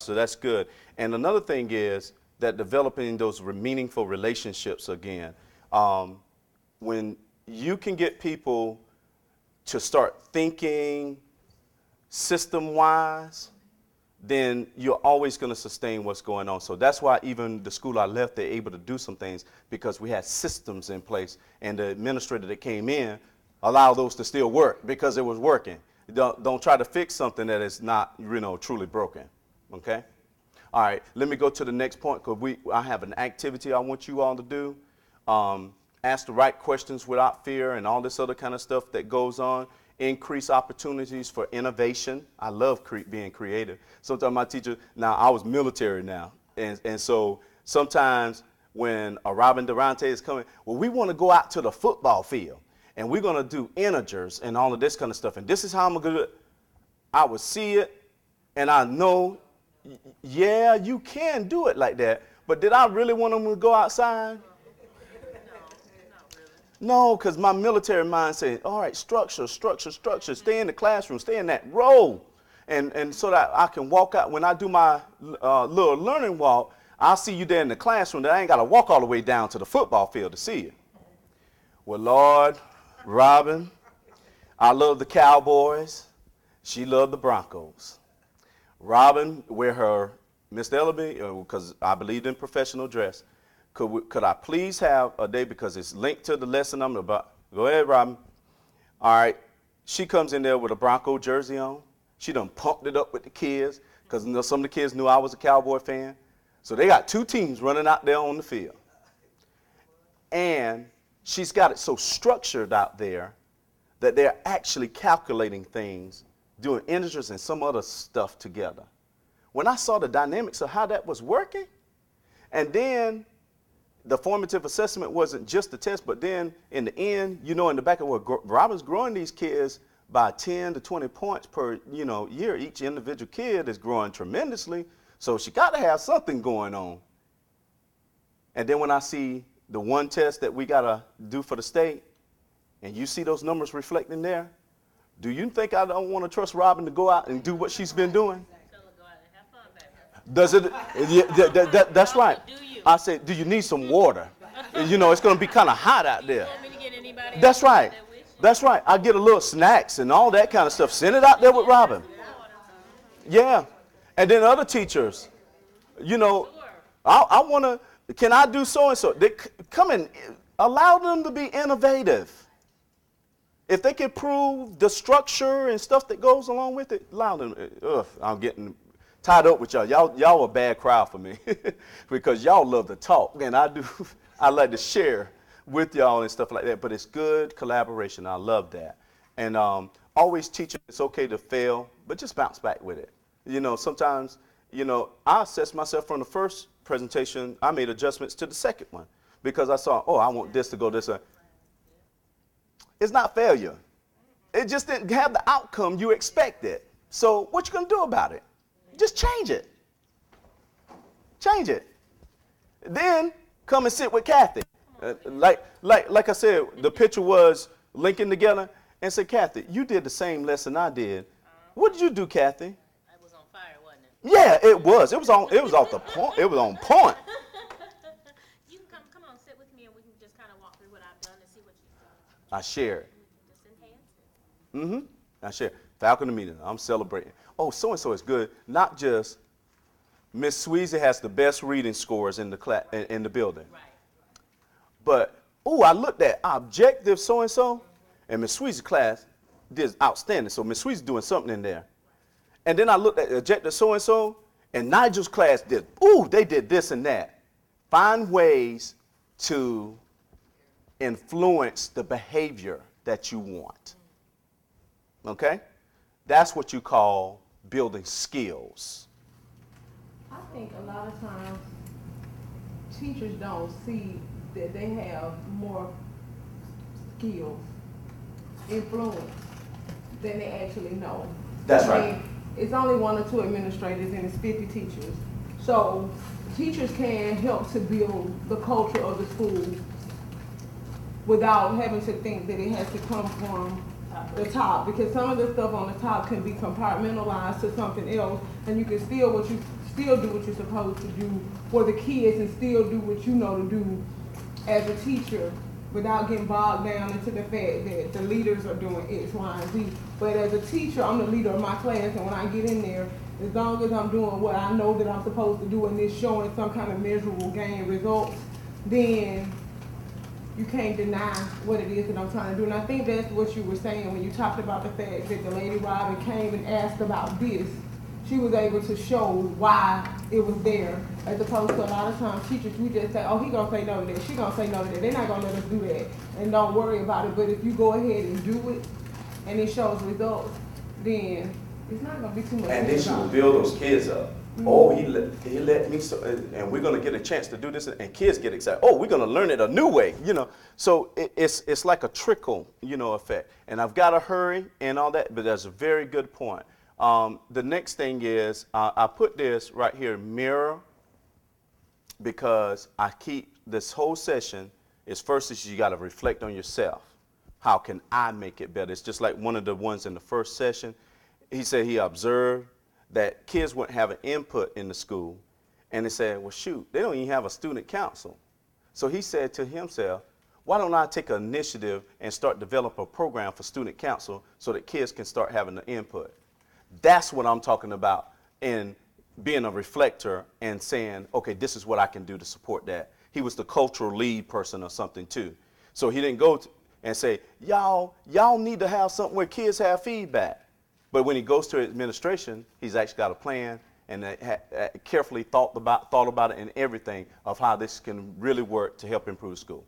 So that's good. And another thing is that developing those meaningful relationships again. Um, when you can get people to start thinking system wise, then you're always going to sustain what's going on. So that's why even the school I left, they're able to do some things because we had systems in place, and the administrator that came in allowed those to still work because it was working. Don't try to fix something that is not, truly broken. Okay? All right, let me go to the next point because I have an activity I want you all to do. Ask the right questions without fear and all this other kind of stuff that goes on. Increase opportunities for innovation. I love being creative. Sometimes my teacher, now I was military now, and so sometimes when a Robin Durante is coming, well, we want to go out to the football field, and we're going to do integers and all of this kind of stuff, and this is how I'm going to do it. I would see it, and I know, yeah, you can do it like that, but did I really want them to go outside? No, because my military mind said, all right, structure, structure, structure. Stay in the classroom, stay in that row. And so that I can walk out. When I do my little learning walk, I'll see you there in the classroom that I ain't got to walk all the way down to the football field to see you. Well, Lord, Robin, I love the Cowboys. She loved the Broncos. Robin, wear her Miss Ellaby, because I believed in professional dress. Could I please have a day, because it's linked to the lesson I'm about. Go ahead, Robin. All right. She comes in there with a Bronco jersey on. She done pumped it up with the kids because some of the kids knew I was a Cowboy fan. So they got two teams running out there on the field. And she's got it so structured out there that they're actually calculating things, doing integers and some other stuff together. When I saw the dynamics of how that was working, and then the formative assessment wasn't just the test, but then in the end, in the back of what Robin's growing these kids by 10 to 20 points per, year. Each individual kid is growing tremendously. So she got to have something going on. And then when I see the one test that we got to do for the state, and you see those numbers reflecting there, do you think I don't want to trust Robin to go out and do what she's been doing? Does it? Yeah, that's right. I said, do you need some water? It's going to be kind of hot out there. That's right. That's right. I get a little snacks and all that kind of stuff. Send it out there with Robin. Yeah. And then other teachers, I want to, can I do so-and-so? They come and allow them to be innovative. If they can prove the structure and stuff that goes along with it, allow them. I'm getting tied up with y'all. Y'all a bad crowd for me because y'all love to talk, and I like to share with y'all and stuff like that. But it's good collaboration. I love that. And always teach them it's okay to fail, but just bounce back with it. Sometimes, I assess myself from the first presentation. I made adjustments to the second one because I saw, I want this to go this way. It's not failure. It just didn't have the outcome you expected. So what you gonna do about it? Just change it. Change it. Then come and sit with Kathy. Like I said, the picture was linking together and said, Kathy, you did the same lesson I did. What did you do, Kathy? It was on fire, wasn't it? Yeah, it was. It was off the point. It was on point. You can come on, sit with me, and we can just kind of walk through what I've done and see what you've done. I shared. Just enhance it. I shared. Falcon meeting. I'm celebrating. Oh, so-and-so is good. Not just Miss Sweezy has the best reading scores in the building. Right. But, I looked at objective so-and-so, and Miss Sweezy's class did outstanding. So Miss Sweezy's doing something in there. And then I looked at objective so-and-so, and Nigel's class did, they did this and that. Find ways to influence the behavior that you want. Okay? That's what you call building skills. I think a lot of times teachers don't see that they have more skills, influence, than they actually know. That's right. It's only 1 or 2 administrators and it's 50 teachers. So teachers can help to build the culture of the school without having to think that it has to come from the top, because some of the stuff on the top can be compartmentalized to something else, and you can still still do what you're supposed to do for the kids and still do what you know to do as a teacher without getting bogged down into the fact that the leaders are doing X, Y, and Z. But as a teacher, I'm the leader of my class, and when I get in there, as long as I'm doing what I know that I'm supposed to do and it's showing some kind of measurable gain results, then you can't deny what it is that I'm trying to do. And I think that's what you were saying when you talked about the fact that the lady Robin came and asked about this. She was able to show why it was there, as opposed to a lot of times teachers, we just say, oh, he gonna say no to that, she gonna say no to that. They're not gonna let us do that, and don't worry about it. But if you go ahead and do it, and it shows results, then it's not gonna be too much. And then she will about it. build those kids up. Oh, he let me, so, and we're gonna get a chance to do this, and kids get excited. Oh, we're gonna learn it a new way, you know. So it's like a trickle, you know, effect. And I've got to hurry and all that, but that's a very good point. The next thing is, I put this right here, mirror, because I keep this whole session is first is you got to reflect on yourself. How can I make it better? It's just like one of the ones in the first session. He said he observed that kids wouldn't have an input in the school. And he said, well, shoot, they don't even have a student council. So he said to himself, why don't I take an initiative and start develop a program for student council so that kids can start having the input? That's what I'm talking about in being a reflector and saying, okay, this is what I can do to support that. He was the cultural lead person or something too. So he didn't go and say, y'all need to have something where kids have feedback. But when he goes to administration, he's actually got a plan and carefully thought about it and everything of how this can really work to help improve school.